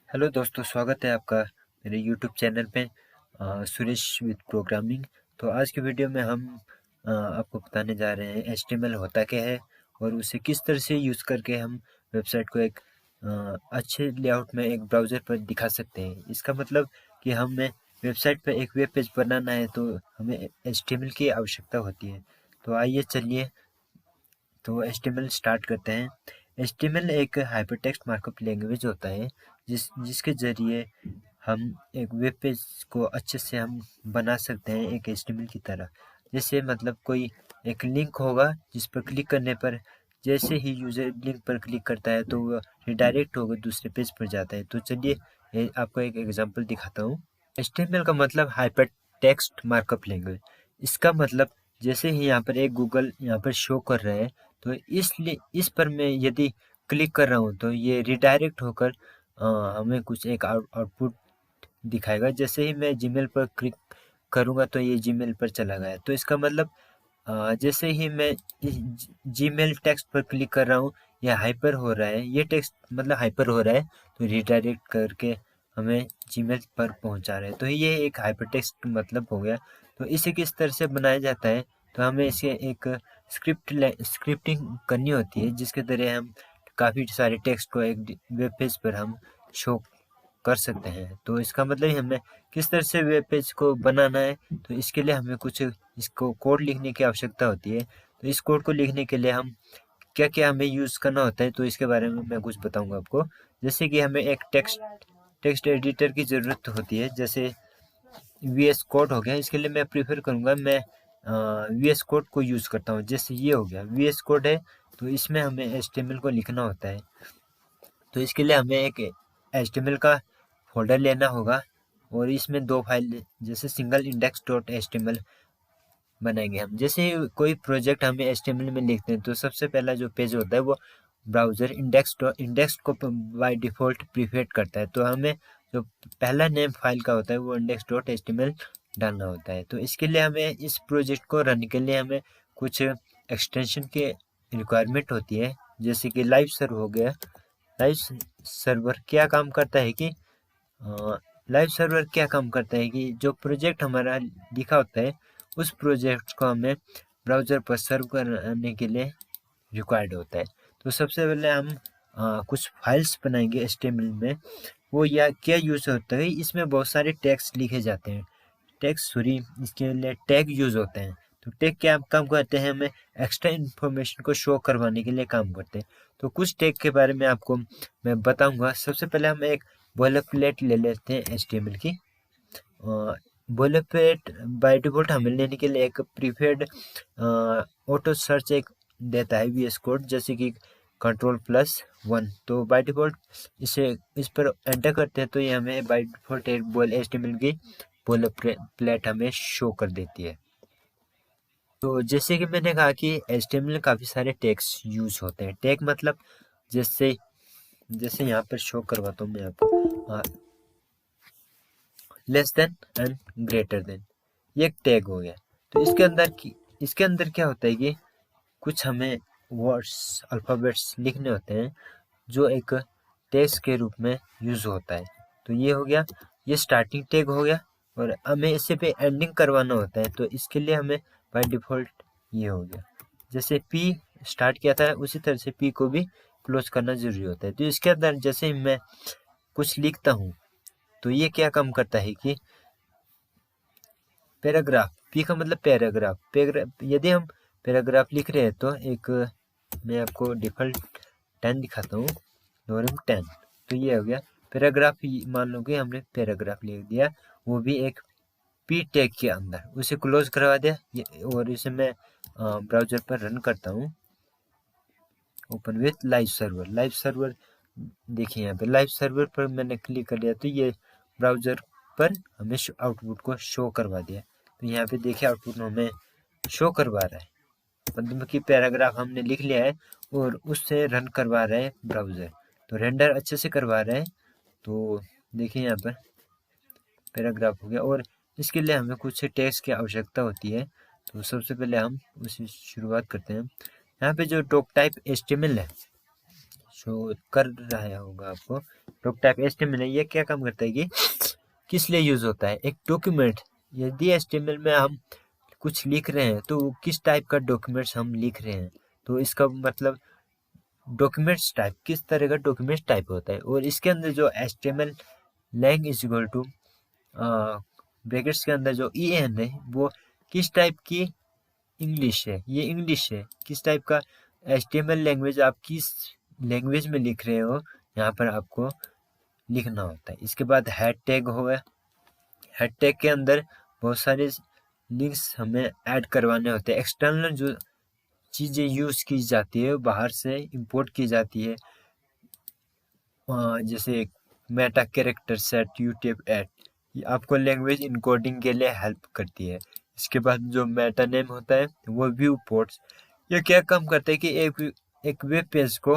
Hello दोस्तों, स्वागत है आपका मेरे यूट्यूब चैनल पे सुरेश विद प्रोग्रामिंग। तो आज की वीडियो में हम आपको बताने जा रहे हैं HTML होता क्या है और उसे किस तरह से यूज़ करके हम वेबसाइट को एक अच्छे लेआउट में एक ब्राउज़र पर दिखा सकते हैं। इसका मतलब कि हमें वेबसाइट पर एक वेब पेज बनाना है तो हमें HTML की आवश्यकता होती है। तो आइए चलिए तो HTML स्टार्ट करते हैं। HTML एक हाइपरटेक्स्ट मार्कअप लैंग्वेज होता है जिसके ज़रिए हम एक वेब पेज को अच्छे से हम बना सकते हैं एक HTML की तरह। जैसे मतलब कोई एक लिंक होगा जिस पर क्लिक करने पर जैसे ही यूज़र लिंक पर क्लिक करता है तो वो रिडायरेक्ट होकर दूसरे पेज पर जाता है। तो चलिए आपको एक एग्जांपल दिखाता हूँ। HTML का मतलब हाइपर टेक्स्ट मार्कअप लैंग्वेज। इसका मतलब जैसे ही यहाँ पर एक गूगल यहाँ पर शो कर रहा है तो इसलिए इस पर मैं यदि क्लिक कर रहा हूँ तो ये रिडायरेक्ट होकर हमें कुछ एक आउटपुट दिखाएगा। जैसे ही मैं जीमेल पर क्लिक करूँगा तो ये जीमेल पर चला गया। तो इसका मतलब जैसे ही मैं जीमेल टेक्स्ट पर क्लिक कर रहा हूँ या हाइपर हो रहा है, ये टेक्स्ट मतलब हाइपर हो रहा है तो रिडायरेक्ट करके हमें जीमेल पर पहुँचा रहा है। तो ये एक हाइपर टेक्स्ट मतलब हो गया। तो इसे किस तरह से बनाया जाता है, तो हमें इसे एक स्क्रिप्टिंग करनी होती है जिसके ज़रिए हम काफ़ी सारे टेक्स्ट को एक वेब पेज पर हम शो कर सकते हैं। तो इसका मतलब हमें किस तरह से वेब पेज को बनाना है, तो इसके लिए हमें कुछ इसको कोड लिखने की आवश्यकता होती है। तो इस कोड को लिखने के लिए हम क्या-क्या हमें यूज़ करना होता है, तो इसके बारे में मैं कुछ बताऊँगा आपको। जैसे कि हमें एक टेक्स्ट एडिटर की ज़रूरत होती है, जैसे VS कोड हो गया। इसके लिए मैं प्रेफ़र करूँगा मैं VS कोड को यूज़ करता हूँ। जैसे ये हो गया VS कोड है, तो इसमें हमें HTML को लिखना होता है। तो इसके लिए हमें एक HTML का फ़ोल्डर लेना होगा और इसमें 2 फाइल जैसे सिंगल इंडेक्स डॉट HTML बनाएँगे हम। जैसे कोई प्रोजेक्ट हमें HTML में लिखते हैं तो सबसे पहला जो पेज होता है वो ब्राउज़र इंडेक्स को बाय डिफ़ॉल्ट प्रीफेट करता है। तो हमें जो पहला नेम फाइल का होता है वो index.html डालना होता है। तो इसके लिए हमें इस प्रोजेक्ट को रन के लिए हमें कुछ एक्सटेंशन की रिक्वायरमेंट होती है, जैसे कि लाइव सर्व हो गया। लाइव सर्वर क्या काम करता है कि लाइव सर्वर क्या काम करता है कि जो प्रोजेक्ट हमारा लिखा होता है उस प्रोजेक्ट को हमें ब्राउज़र पर सर्व करने के लिए रिक्वायर्ड होता है। तो सबसे पहले हम कुछ फाइल्स बनाएंगे HTML में। वो या क्या यूज़ होता है, इसमें बहुत सारे टैग्स लिखे जाते हैं। इसके लिए टैग यूज़ होते हैं। तो टैग क्या काम करते हैं, हमें एक्स्ट्रा इन्फॉर्मेशन को शो करवाने के लिए काम करते हैं। तो कुछ टैग के बारे में आपको मैं बताऊंगा। सबसे पहले हम एक बॉयलरप्लेट ले लेते हैं HTML की। बॉयलरप्लेट बाय डिफ़ॉल्ट हमें लेने के लिए एक प्रीफेड ऑटो सर्च एक देता है VS कोड, जैसे कि Ctrl+1। तो बाय डिफ़ॉल्ट इस पर एंटर करते हैं तो ये हमें बाय डिफ़ॉल्ट एक HTML की बॉयलरप्लेट हमें शो कर देती है। तो जैसे कि मैंने कहा कि HTML में काफ़ी सारे टैग्स यूज़ होते हैं। टैग मतलब जैसे जैसे यहाँ पर शो करवाता हूँ मैं आपको, less than and greater than, ये एक टैग हो गया। तो इसके अंदर क्या होता है कि कुछ हमें वर्ड्स अल्फ़ाबेट्स लिखने होते हैं जो एक टैग के रूप में यूज़ होता है। तो ये हो गया, ये स्टार्टिंग टैग हो गया और हमें इसे पे एंडिंग करवाना होता है। तो इसके लिए हमें बाय डिफ़ॉल्ट ये हो गया, जैसे P स्टार्ट किया था उसी तरह से P को भी क्लोज करना ज़रूरी होता है। तो इसके अंदर जैसे ही मैं कुछ लिखता हूँ तो ये क्या काम करता है कि पैराग्राफ, पी का मतलब पैराग्राफ, यदि हम पैराग्राफ लिख रहे हैं तो एक मैं आपको डिफ़ॉल्ट 10 दिखाता हूँ, नॉर्म 10। तो ये हो गया पैराग्राफ। मान लो कि हमने पैराग्राफ लिख दिया, वो भी एक पी टैग के अंदर, उसे क्लोज करवा दिया और इसे मैं ब्राउज़र पर रन करता हूँ, ओपन विथ लाइव सर्वर। देखिए यहाँ पे लाइव सर्वर पर मैंने क्लिक कर दिया तो ये ब्राउज़र पर हमें आउटपुट को शो करवा दिया। तो यहाँ पे देखिए आउटपुट हमें शो करवा रहा है, मतलब कि पैराग्राफ हमने लिख लिया है और उससे रन करवा रहे हैं ब्राउज़र। तो रेंडर अच्छे से करवा रहे हैं। तो देखिए यहाँ पर पैराग्राफ हो गया और इसके लिए हमें कुछ टेक्स्ट की आवश्यकता होती है। तो सबसे पहले हम उसी शुरुआत करते हैं। यहाँ पे जो डॉक टाइप HTML है शो कर रहा होगा आपको, डॉक टाइप HTML है, ये क्या काम करता है कि किस लिए यूज होता है? एक डॉक्यूमेंट, यदि HTML में हम कुछ लिख रहे हैं तो किस टाइप का डॉक्यूमेंट्स हम लिख रहे हैं, तो इसका मतलब डॉक्यूमेंट्स टाइप, किस तरह का डॉक्यूमेंट्स टाइप होता है। और इसके अंदर जो HTML lang is equal to brackets के अंदर जो EN है वो किस टाइप की इंग्लिश है, ये इंग्लिश है। किस टाइप का HTML लैंग्वेज, आप किस लैंग्वेज में लिख रहे हो, यहाँ पर आपको लिखना होता है। इसके बाद हेड टैग हो गया। हेड टैग के अंदर बहुत सारे लिंक्स हमें ऐड करवाने होते हैं। एक्सटर्नल जो चीज़ें यूज़ की जाती है, बाहर से इंपोर्ट की जाती है, जैसे मेटा कैरेक्टर सेट, यूटेप एट, ये आपको लैंग्वेज इनकोडिंग के लिए हेल्प करती है। इसके बाद जो मेटा नेम होता है वो व्यू पोर्ट्स, ये क्या काम करता है कि एक वेब पेज को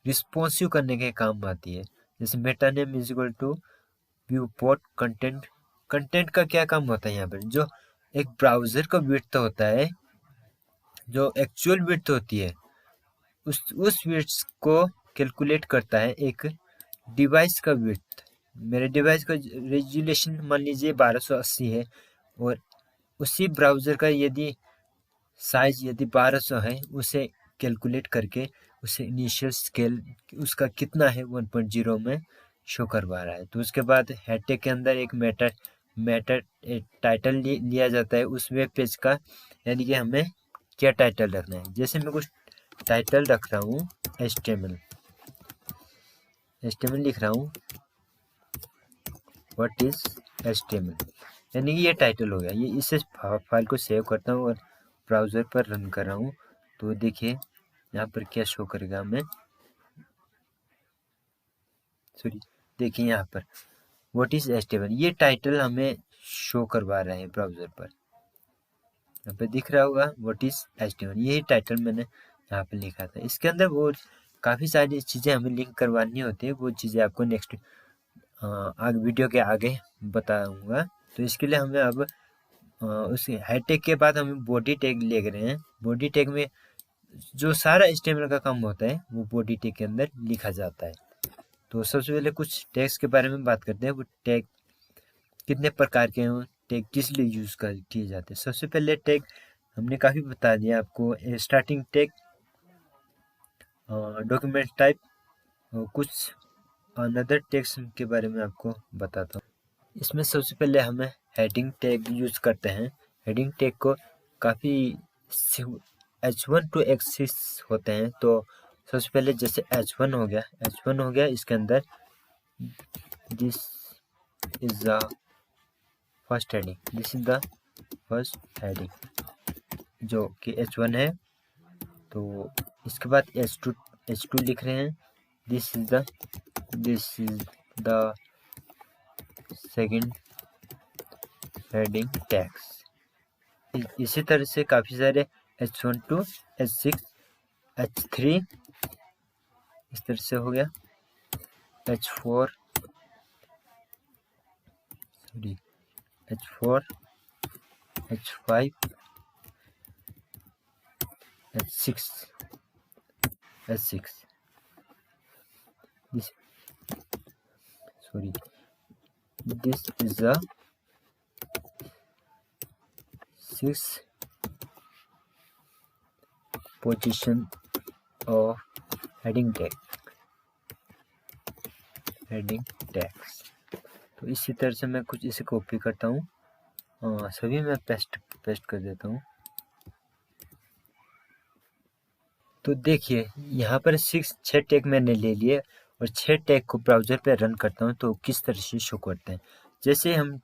रिस्पॉन्सिव करने के काम आती है। जैसे meta name is equal to viewport content. Content का क्या काम होता है यहाँ पर? जो एक ब्राउज़र का विड्थ होता है, जो एक्चुअल विड्थ होती है, उस विड्थ को कैलकुलेट करता है एक डिवाइस का विड्थ। मेरे डिवाइस का रेजोल्यूशन मान लीजिए 1280 है, और उसी ब्राउज़र का यदि साइज यदि 1200 है, उसे कैलकुलेट करके उसे इनिशियल स्केल उसका कितना है 1.0 में शो करवा रहा है। तो उसके बाद हेड टैग के अंदर एक मेटा टाइटल लिया जाता है उस वेब पेज का, यानी कि हमें क्या टाइटल रखना है। जैसे मैं कुछ टाइटल रख रहा हूँ, HTML लिख रहा हूँ, व्हाट इज HTML, यानी कि ये टाइटल हो गया। ये इसे फाइल को सेव करता हूँ और ब्राउज़र पर रन कर रहा हूँ। तो देखिए यहाँ पर क्या शो करेगा हमें, सॉरी, देखिए यहाँ पर व्हाट इज HTML, ये टाइटल हमें शो करवा रहा है ब्राउज़र पर। यहाँ पे दिख रहा होगा व्हाट इज HTML, यही टाइटल मैंने यहाँ पे लिखा था। इसके अंदर वो काफ़ी सारी चीज़ें हमें लिंक करवानी होती है, वो चीज़ें आपको नेक्स्ट आगे वीडियो के आगे बताऊंगा। तो इसके लिए हमें अब उस हेड टैग के बाद हम बॉडी टैग ले रहे हैं। बॉडी टैग में जो सारा HTML का काम होता है वो बॉडी टैग के अंदर लिखा जाता है। तो सबसे पहले कुछ टैग्स के बारे में बात करते हैं। वो टैग कितने प्रकार के हैं, टैग किस लिए यूज़ किए जाते हैं। सबसे पहले टैग हमने काफ़ी बता दिया आपको। स्टार्टिंग टैग, डॉक्यूमेंट टाइप, कुछ अनदर टैग्स के बारे में आपको बताता हूँ। इसमें सबसे पहले हमें हेडिंग टैग यूज करते हैं। हेडिंग टैग को काफ़ी H1 to H6 होते हैं। तो सबसे पहले जैसे H1 हो गया, इसके अंदर this is the first heading, जो कि H1 है। तो इसके बाद H2 लिख रहे हैं, this is the second heading tags. इसी तरह से काफ़ी सारे H1 to H6, H3 इस तरह से हो गया, H4 H5 H6 this is the sixth position of heading tags। तो इसी तरह से मैं कुछ इसे कॉपी करता हूँ, सभी मैं पेस्ट कर देता हूँ। तो देखिए यहाँ पर 6 टैग मैंने ले लिए, और 6 टैग को ब्राउज़र पे रन करता हूँ तो किस तरह से शो करते हैं। जैसे हम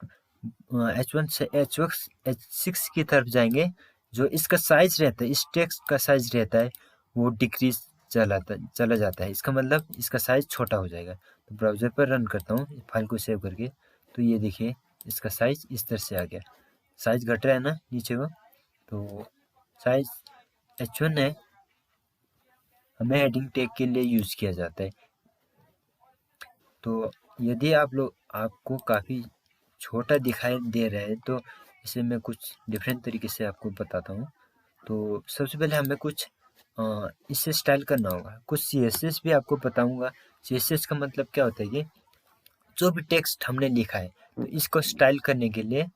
H1 से H6 की तरफ जाएंगे, जो इसका साइज रहता है, इस टेक्स्ट का साइज रहता है, वो डिक्रीज चला जाता है। इसका मतलब इसका साइज छोटा हो जाएगा। तो ब्राउज़र पर रन करता हूँ फाइल को सेव करके, तो ये देखिए इसका साइज इस तरह से आ गया। साइज घट रहा है ना नीचे को, तो साइज H1 है, हमें हेडिंग टैग के लिए यूज़ किया जाता है। तो यदि आपको काफ़ी छोटा दिखाई दे रहा है, तो इसे मैं कुछ डिफरेंट तरीके से आपको बताता हूँ। तो सबसे पहले हमें कुछ इसे स्टाइल करना होगा। कुछ CSS भी आपको बताऊंगा। CSS का मतलब क्या होता है कि जो भी टेक्स्ट हमने लिखा है तो इसको स्टाइल करने के लिए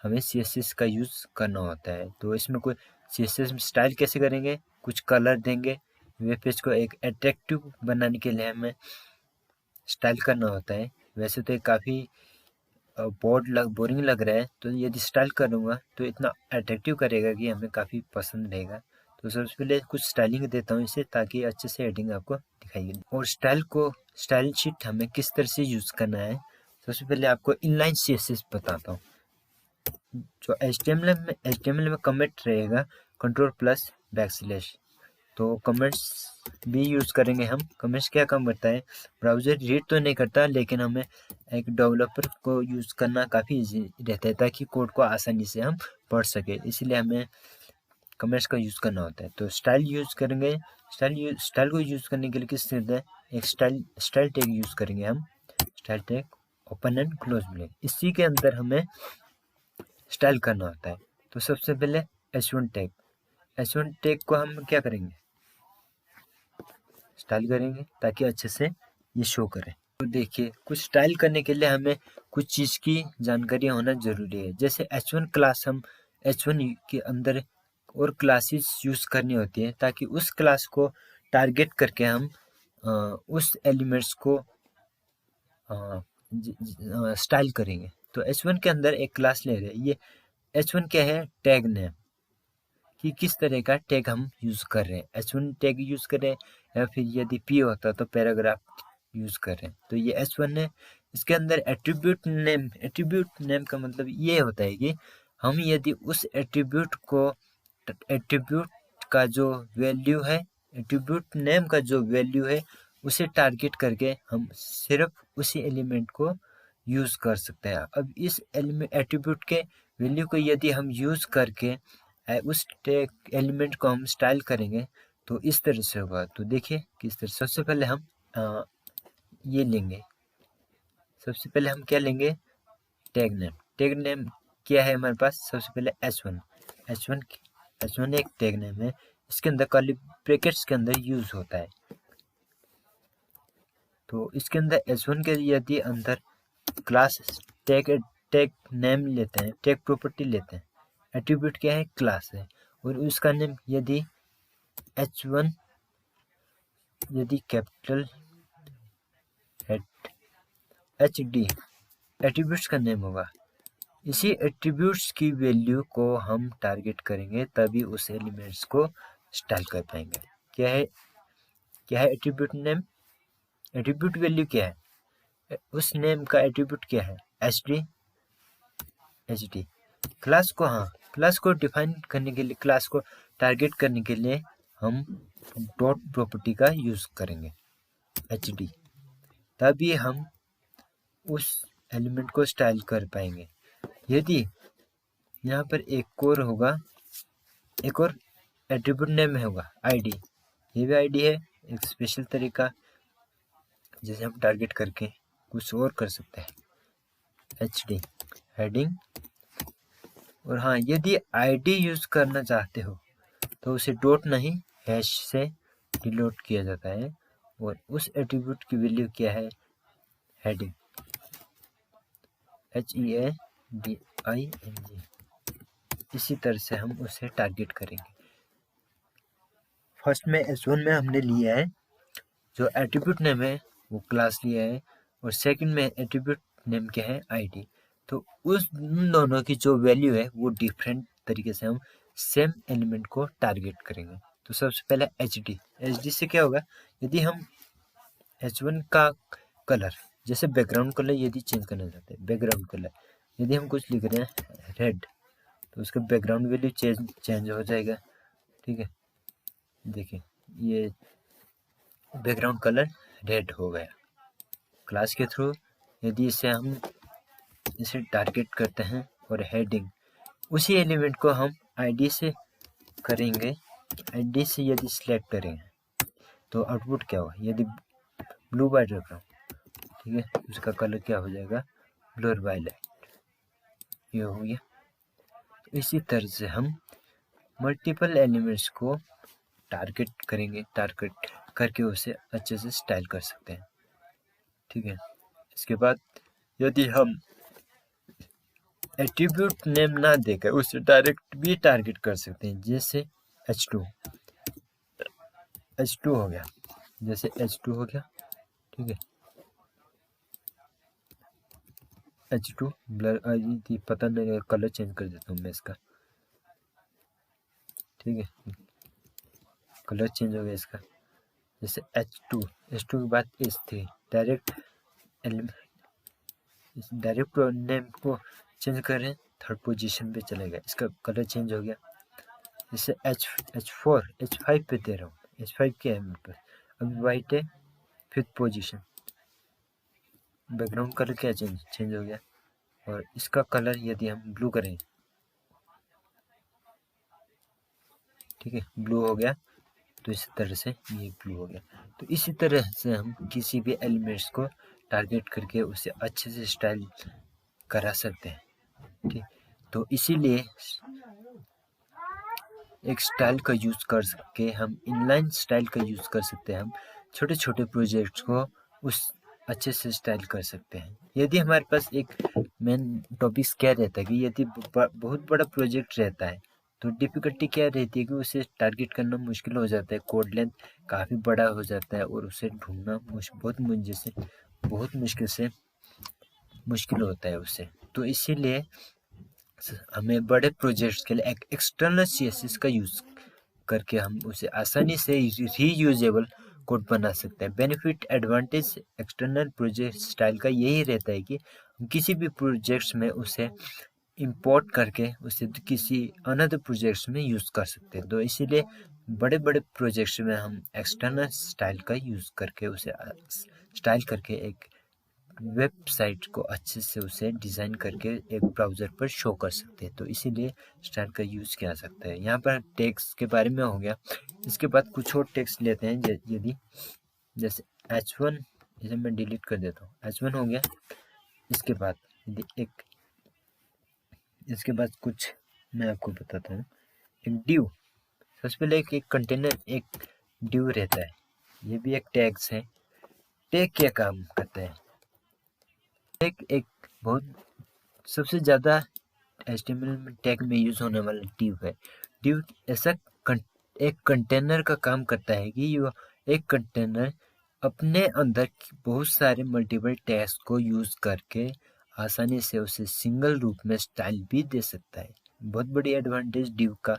हमें CSS का यूज़ करना होता है। तो इसमें कोई CSS में स्टाइल कैसे करेंगे, कुछ कलर देंगे, वेब पेज को एक अट्रैक्टिव बनाने के लिए हमें स्टाइल करना होता है। वैसे तो ये काफ़ी बोरिंग लग रहा है, तो यदि स्टाइल करूँगा तो इतना अट्रैक्टिव करेगा कि हमें काफ़ी पसंद रहेगा। तो सबसे पहले कुछ स्टाइलिंग देता हूँ इसे, ताकि अच्छे से हेडिंग आपको दिखाई दे। और स्टाइल शीट हमें किस तरह से यूज़ करना है, सबसे पहले आपको इनलाइन CSS बताता हूँ। जो HTML में कमेंट रहेगा Ctrl+\, तो कमेंट्स भी यूज़ करेंगे हम। कमेंट्स क्या काम करता है, ब्राउज़र रीड तो नहीं करता, लेकिन हमें एक डेवलपर को यूज़ करना काफ़ी ईजी रहता है, ताकि कोड को आसानी से हम पढ़ सके, इसलिए हमें कमेंट्स का यूज़ करना होता है। तो स्टाइल यूज़ करेंगे। स्टाइल को यूज़ करने के लिए किस तरह एक स्टाइल टैग यूज़ करेंगे हम। Style tag open and close black, इसी के अंदर हमें स्टाइल करना होता है। तो सबसे पहले H1 टैग को हम क्या करेंगे, स्टाइल करेंगे, ताकि अच्छे से ये शो करे। तो देखिए, कुछ स्टाइल करने के लिए हमें कुछ चीज़ की जानकारी होना ज़रूरी है। जैसे H1 क्लास, हम H1 के अंदर और क्लासेस यूज़ करनी होती है, ताकि उस क्लास को टारगेट करके हम उस एलिमेंट्स को स्टाइल करेंगे। तो H1 के अंदर एक क्लास ले रहे हैं। ये H1 क्या है, टैग नेम, कि किस तरह का टैग हम यूज़ कर रहे हैं। H1 टैग यूज़ कर रहे हैं, या फिर यदि P होता तो पैराग्राफ यूज़ कर रहे हैं। तो ये H1 है। इसके अंदर एट्रीब्यूट नेम का मतलब ये होता है कि हम यदि उस एट्रीब्यूट का जो वैल्यू है, एट्रीब्यूट नेम का जो वैल्यू है, उसे टारगेट करके हम सिर्फ उसी एलिमेंट को यूज़ कर सकते हैं। अब इस एट्रीब्यूट के वैल्यू को यदि हम यूज़ करके उस एलिमेंट को हम स्टाइल करेंगे, तो इस तरह से होगा। तो देखिए किस तरह। सबसे पहले हम ये लेंगे। सबसे पहले हम क्या लेंगे, टैग नेम क्या है हमारे पास। सबसे पहले H1 एक टैग नेम है। इसके अंदर कर्ली ब्रैकेट्स के अंदर यूज होता है। तो इसके अंदर H1 के यदि अंदर क्लास टैग नेम लेते हैं, टैग प्रॉपर्टी लेते हैं, एट्रीब्यूट क्या है, क्लास है, और उसका नेम यदि H1 यदि कैपिटल HD एट्रीब्यूट्स का नेम होगा। इसी एट्रीब्यूट्स की वैल्यू को हम टारगेट करेंगे, तभी उस एलिमेंट्स को स्टाइल कर पाएंगे। क्या है एट्रीब्यूट नेम, एट्रीब्यूट वैल्यू क्या है, उस नेम का एट्रीब्यूट क्या है, HD क्लास को डिफाइन करने के लिए, क्लास को टारगेट करने के लिए हम डॉट प्रॉपर्टी का यूज करेंगे HD, तभी हम उस एलिमेंट को स्टाइल कर पाएंगे। यदि यहाँ पर एक और एट्रीब्यूट नेम होगा ID, ये भी ID है, एक स्पेशल तरीका जैसे हम टारगेट करके कुछ और कर सकते हैं। HD हेडिंग, और हाँ, यदि ID यूज करना चाहते हो तो उसे डॉट नहीं हैश से डिनोट किया जाता है, और उस एट्रीब्यूट की वैल्यू क्या है, हेडिंग HEADING। इसी तरह से हम उसे टारगेट करेंगे। फर्स्ट में H1 में हमने लिया है जो एट्रीब्यूट नेम है, वो क्लास लिया है, और सेकंड में एट्रीब्यूट नेम क्या है, ID। तो उन दोनों की जो वैल्यू है वो डिफरेंट तरीके से हम सेम एलिमेंट को टारगेट करेंगे। तो सबसे पहले HD से क्या होगा, यदि हम H1 का कलर, जैसे बैकग्राउंड कलर यदि चेंज करना चाहते हैं, बैकग्राउंड कलर यदि हम कुछ लिख रहे हैं रेड, तो उसका बैकग्राउंड वैल्यू चेंज हो जाएगा। ठीक है, देखिए ये बैकग्राउंड कलर रेड हो गया क्लास के थ्रू। यदि इसे टारगेट करते हैं, और हेडिंग उसी एलिमेंट को हम ID से करेंगे। ID से यदि सिलेक्ट करेंगे तो आउटपुट क्या होगा, यदि ब्लू वाइट रख रहा हूँ, ठीक है, उसका कलर क्या हो जाएगा, ब्लू और वायलेट, ये हो गया। इसी तरह से हम मल्टीपल एलिमेंट्स को टारगेट करेंगे, टारगेट करके उसे अच्छे से स्टाइल कर सकते हैं। ठीक है, इसके बाद यदि हम एट्रीब्यूट नेम ना देकर उसे डायरेक्ट भी टारगेट कर सकते हैं, जैसे h2 हो गया, जैसे h2 हो गया। ठीक है, h2 ब्लर पता नहीं, कलर चेंज कर देता हूँ मैं इसका। ठीक है, कलर चेंज हो गया इसका, जैसे h2 के बाद h3 डायरेक्ट नेम को चेंज करें, थर्ड पोजीशन पे चलेगा, इसका कलर चेंज हो गया। जैसे h5 पे दे रहा हूँ, h5 क्या है मेरे पास, अभी वाइट है, 5th पोजीशन, बैकग्राउंड कलर क्या चेंज हो गया। और इसका कलर यदि हम ब्लू करें, ठीक है, ब्लू हो गया, तो इसी तरह से ये ब्लू हो गया। तो इसी तरह से हम किसी भी एलिमेंट्स को टारगेट करके उसे अच्छे से स्टाइल करा सकते हैं। ठीक, तो इसीलिए एक स्टाइल का यूज़ कर सके, हम इनलाइन स्टाइल का यूज़ कर सकते हैं, हम छोटे छोटे प्रोजेक्ट्स को उस अच्छे से स्टाइल कर सकते हैं। यदि हमारे पास एक मेन टॉपिक्स क्या रहता है कि यदि बहुत बड़ा प्रोजेक्ट रहता है तो डिफ़िकल्टी क्या रहती है कि उसे टारगेट करना मुश्किल हो जाता है, कोड लेंथ काफ़ी बड़ा हो जाता है और उसे ढूंढना बहुत मुश्किल होता है उसे। तो इसीलिए हमें बड़े प्रोजेक्ट्स के लिए एक एक्सटर्नल CSS का यूज़ करके हम उसे आसानी से रीयूजेबल कोड बना सकते हैं। Benefit advantage external project style का यही रहता है कि हम किसी भी प्रोजेक्ट्स में उसे इंपोर्ट करके उसे किसी अनदर प्रोजेक्ट्स में यूज़ कर सकते हैं। तो इसीलिए बड़े बड़े प्रोजेक्ट्स में हम एक्सटर्नल स्टाइल का यूज़ करके उसे स्टाइल करके एक वेबसाइट को अच्छे से उसे डिज़ाइन करके एक ब्राउज़र पर शो कर सकते हैं। तो इसीलिए स्टाइल का यूज़ किया जा सकता है। यहाँ पर टेक्स्ट के बारे में हो गया। इसके बाद कुछ और टेक्स्ट लेते हैं, यदि जैसे h1, इसे मैं डिलीट कर देता हूँ, h1 हो गया। इसके बाद यदि इसके बाद कुछ मैं आपको बताता हूँ, एक डिव, सबसे पहले एक कंटेनर, एक डिव रहता है, ये भी एक टैग्स है। टैग क्या काम करता है, एक बहुत सबसे ज़्यादा HTML में टैग में यूज़ होने वाला डिव है। डिव ऐसा एक कंटेनर का काम करता है कि एक कंटेनर अपने अंदर बहुत सारे मल्टीपल टैग्स को यूज़ करके आसानी से उसे सिंगल रूप में स्टाइल भी दे सकता है। बहुत बड़ी एडवांटेज डिव का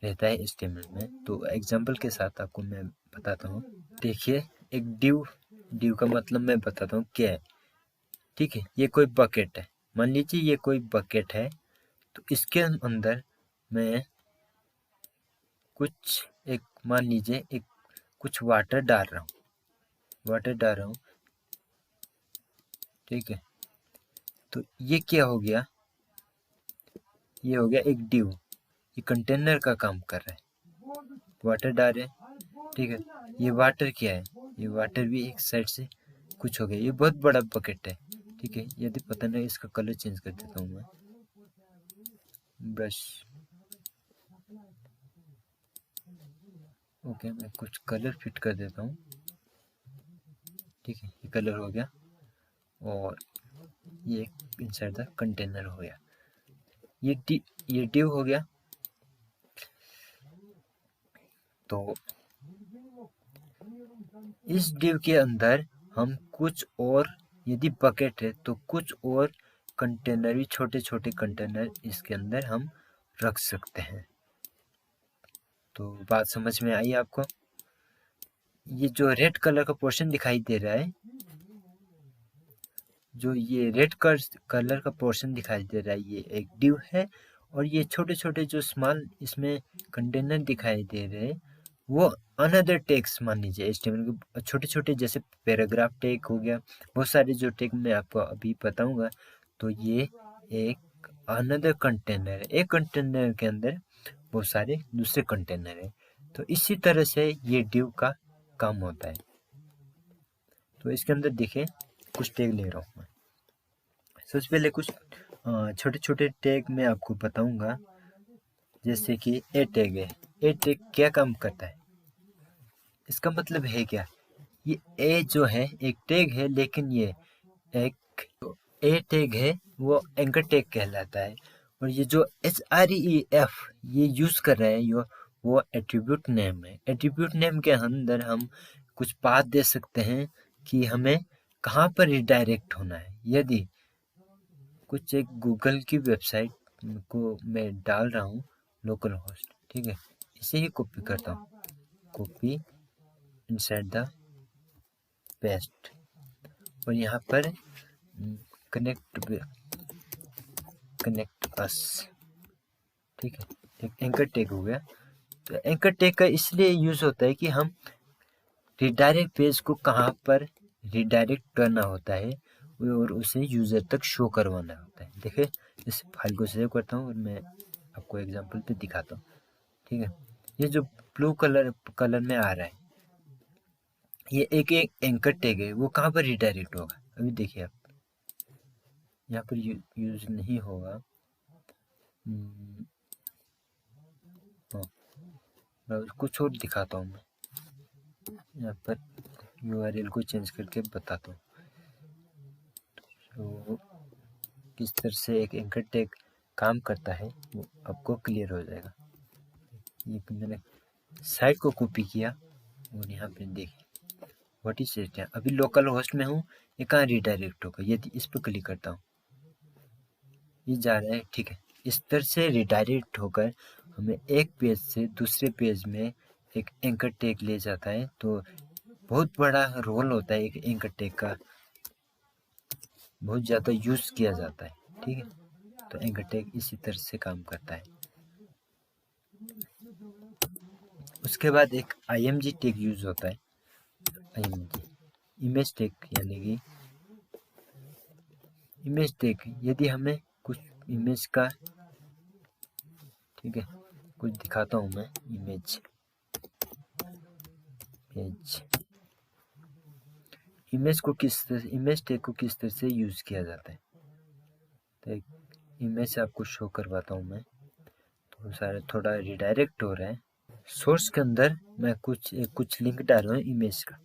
रहता है HTML में। तो एग्जांपल के साथ आपको मैं बताता हूँ। देखिए, एक डिव का मतलब मैं बताता हूँ क्या है। ठीक है, ये कोई बकेट है, मान लीजिए ये कोई बकेट है, तो इसके अंदर मैं मान लीजिए कुछ वाटर डाल रहा हूँ। ठीक है, तो ये क्या हो गया, ये हो गया एक डिव, ये कंटेनर का काम कर रहा है, वाटर डाल रहे हैं। ठीक है, ये वाटर क्या है, ये वाटर भी एक साइड से कुछ हो गया, ये बहुत बड़ा बकेट है। ठीक है, यदि पता नहीं, इसका कलर चेंज कर देता हूँ मैं, ब्रश, ओके, मैं कुछ कलर फिट कर देता हूँ। ठीक है, ये कलर हो गया और ये इनसाइड द कंटेनर हो गया, ये डिव हो गया। तो इस डिव के अंदर हम कुछ और, यदि बकेट है तो कुछ और कंटेनर भी, छोटे छोटे कंटेनर इसके अंदर हम रख सकते हैं। तो बात समझ में आई आपको? ये जो रेड कलर का पोर्शन दिखाई दे रहा है, जो ये रेड कलर का पोर्शन दिखाई दे रहा है, ये एक डिव है। और ये छोटे छोटे जो स्मॉल इसमें कंटेनर दिखाई दे रहे हैं, वो अनदर टैग्स मान लीजिए HTML के छोटे छोटे, जैसे पैराग्राफ टैग हो गया, बहुत सारे जो टैग मैं आपको अभी बताऊंगा। तो ये एक अनदर कंटेनर है, एक कंटेनर के अंदर बहुत सारे दूसरे कंटेनर है। तो इसी तरह से ये डिव का काम होता है। तो इसके अंदर देखिए, कुछ टैग ले रहा हूँ मैं। सबसे पहले कुछ छोटे छोटे टैग मैं आपको बताऊंगा, जैसे कि ए टैग है। ए टैग क्या काम करता है, इसका मतलब है क्या? ये ए जो है एक टैग है, लेकिन ये एक ए टैग है वो एंकर टैग कहलाता है। और ये जो href ये यूज़ कर रहे हैं वो एट्रीब्यूट नेम है। एट्रीब्यूट नेम के अंदर हम कुछ पाथ दे सकते हैं कि हमें कहाँ पर रिडायरेक्ट होना है। यदि कुछ एक गूगल की वेबसाइट को मैं डाल रहा हूँ लोकल होस्ट, ठीक है, इसे ही कॉपी करता हूँ, कॉपी इनसाइड द पेस्ट, और यहाँ पर कनेक्ट अस, ठीक है, एक एंकर टैग हो गया। तो एंकर टैग का इसलिए यूज़ होता है कि हम रिडायरेक्ट पेज को कहाँ पर रिडायरेक्ट करना होता है और उसे यूज़र तक शो करवाना होता है। देखिए, इस फाइल को सेव करता हूँ और मैं आपको एग्जांपल पे दिखाता हूँ, ठीक है। ये जो ब्लू कलर में आ रहा है, ये एक एंकर टैग है, वो कहाँ पर रिडायरेक्ट होगा? अभी देखिए आप, यहाँ पर यूज नहीं होगा। कुछ और दिखाता हूँ मैं, यहाँ पर URL को चेंज करके बताता हूँ। तो किस तरह से एक एंकर टैग काम करता है वो आपको क्लियर हो जाएगा। ये मैंने साइट को कॉपी किया और यहाँ पे देखिए व्हाट इज इट। अभी लोकल होस्ट में हूँ, ये कहाँ रिडायरेक्ट होगा? यदि इस पर क्लिक करता हूँ, ये जा रहा है, ठीक है। इस तरह से रिडायरेक्ट होकर हमें एक पेज से दूसरे पेज में एक एंकर टैग ले जाता है। तो बहुत बड़ा रोल होता है एक एंकर टैग का, बहुत ज़्यादा यूज़ किया जाता है, ठीक है। तो एंकर टैग इसी तरह से काम करता है। उसके बाद एक IMG टैग यूज़ होता है। IMG इमेज टैग, यानी कि इमेज टैग यदि हमें कुछ इमेज का, ठीक है, कुछ दिखाता हूँ मैं। इमेज टैग को किस तरह से यूज़ किया जाता है। तो एक इमेज आपको शो करवाता हूँ मैं। तो सारा थोड़ा रिडायरेक्ट हो रहा है। सोर्स के अंदर मैं कुछ लिंक डाल रहा हूँ इमेज का,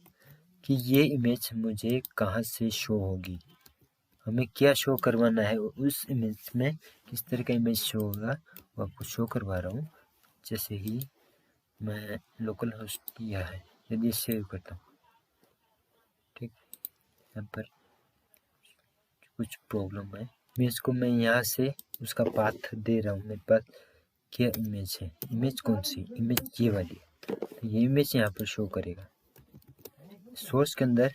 कि ये इमेज मुझे कहाँ से शो होगी, हमें क्या शो करवाना है, उस इमेज में किस तरह का इमेज शो होगा वो आपको शो करवा रहा हूँ। जैसे ही मैं लोकल होस्ट किया है, यदि सेव करता हूँ, ठीक, यहाँ पर कुछ प्रॉब्लम है। इमेज को मैं यहाँ से उसका पाथ दे रहा हूँ, मेरे पास क्या इमेज है, इमेज कौन सी, इमेज ये वाली, तो ये इमेज यहाँ पर शो करेगा सोर्स के अंदर।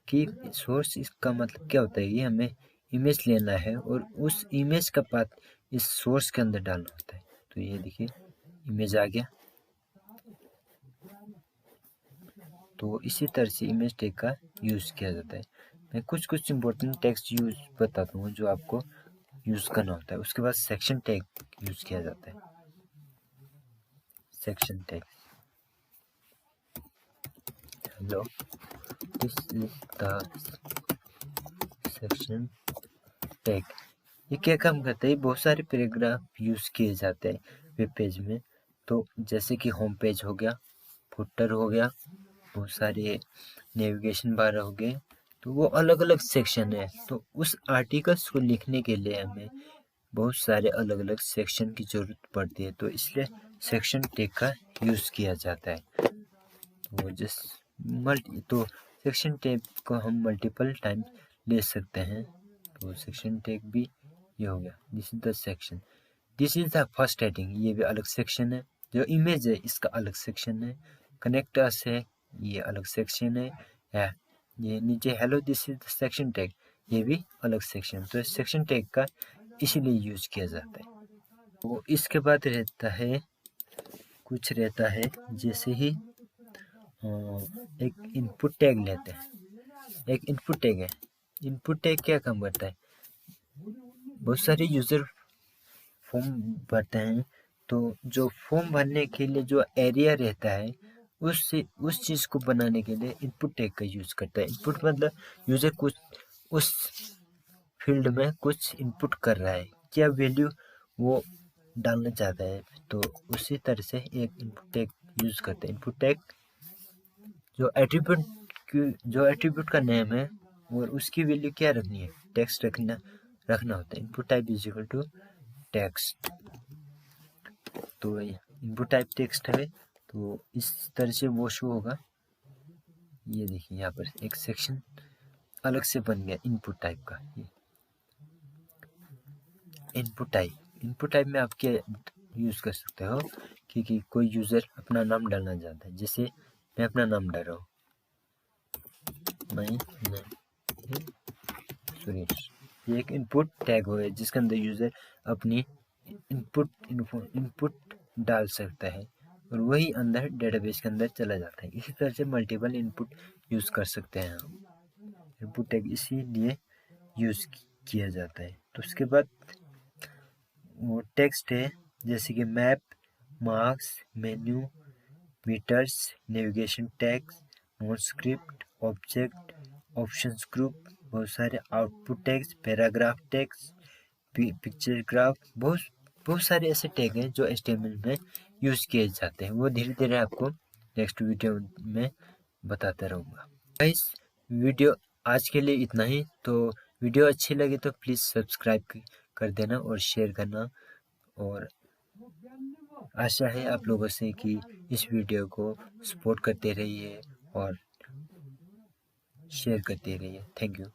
कि सोर्स इसका मतलब क्या होता है, ये हमें इमेज लेना है और उस इमेज का पाथ इस सोर्स के अंदर डालना होता है। तो ये देखिए इमेज आ गया। तो इसी तरह से इमेज टैग का यूज़ किया जाता है। मैं कुछ इंपॉर्टेंट टेक्स्ट यूज बताता हूँ जो आपको यूज़ करना होता है। उसके बाद सेक्शन टैग यूज़ किया जाता है। Section tag, hello, this is the section tag. ये क्या काम करता है? बहुत सारे पैराग्राफ यूज़ किए जाते हैं वेब पेज में। तो जैसे कि होम पेज हो गया, फुटर हो गया, बहुत सारे नेविगेशन बार हो गए, तो वो अलग अलग सेक्शन है। तो उस आर्टिकल्स को लिखने के लिए हमें बहुत सारे अलग अलग सेक्शन की ज़रूरत पड़ती है। तो इसलिए सेक्शन टैग का यूज़ किया जाता है। तो सेक्शन टैग को हम मल्टीपल टाइम ले सकते हैं। तो सेक्शन टैग भी ये हो गया। This is the section, this is the first heading, ये भी अलग सेक्शन है। जो इमेज है इसका अलग सेक्शन है। कनेक्ट अस है, ये अलग सेक्शन है। ये नीचे hello this is the section tag, ये भी अलग सेक्शन। तो सेक्शन टैग का इसीलिए यूज किया जाता है। तो इसके बाद रहता है जैसे ही एक इनपुट टैग लेते हैं। एक इनपुट टैग है। इनपुट टैग क्या काम करता है? बहुत सारे यूज़र फॉर्म भरते हैं, तो जो फॉर्म भरने के लिए जो एरिया रहता है उस चीज़ को बनाने के लिए इनपुट टैग का यूज़ करता है। इनपुट मतलब यूज़र कुछ उस फील्ड में कुछ इनपुट कर रहा है, क्या वैल्यू वो डालना चाहता है। तो उसी तरह से एक इनपुट टैग यूज़ करते हैं। इनपुट टैग जो एट्रीब्यूट का नेम है और उसकी वैल्यू क्या रखनी है, टेक्स्ट रखना होता है। Input type is equal to text. तो इनपुट टाइप टेक्स्ट है, तो इस तरह से वो शो होगा। ये देखिए यहाँ पर एक सेक्शन अलग से बन गया इनपुट टाइप का। इनपुट टाइप में आप क्या यूज़ कर सकते हो कि कोई यूज़र अपना नाम डालना चाहता है, जैसे मैं अपना नाम डाल रहा हूँ, माई नेम सुरेश। ये एक इनपुट टैग हो जिसके अंदर यूज़र अपनी इनपुट डाल सकता है और वही अंदर डेटाबेस के अंदर चला जाता है। इसी तरह से मल्टीपल इनपुट यूज़ कर सकते हैं हम। इनपुट टैग इसीलिए यूज़ किया जाता है। तो उसके बाद वो टेक्स्ट है, जैसे कि map, marks, menu, meters, navigation tags, note script, object, options group, बहुत सारे output tags, paragraph tags, picture graph, बहुत सारे ऐसे टैग हैं जो HTML में यूज़ किए जाते हैं। वो धीरे धीरे आपको नेक्स्ट वीडियो में बताता रहूँगा। गाइस, वीडियो आज के लिए इतना ही। तो वीडियो अच्छी लगी तो प्लीज़ सब्सक्राइब कर देना और शेयर करना, और आशा है आप लोगों से कि इस वीडियो को सपोर्ट करते रहिए और शेयर करते रहिए। Thank you.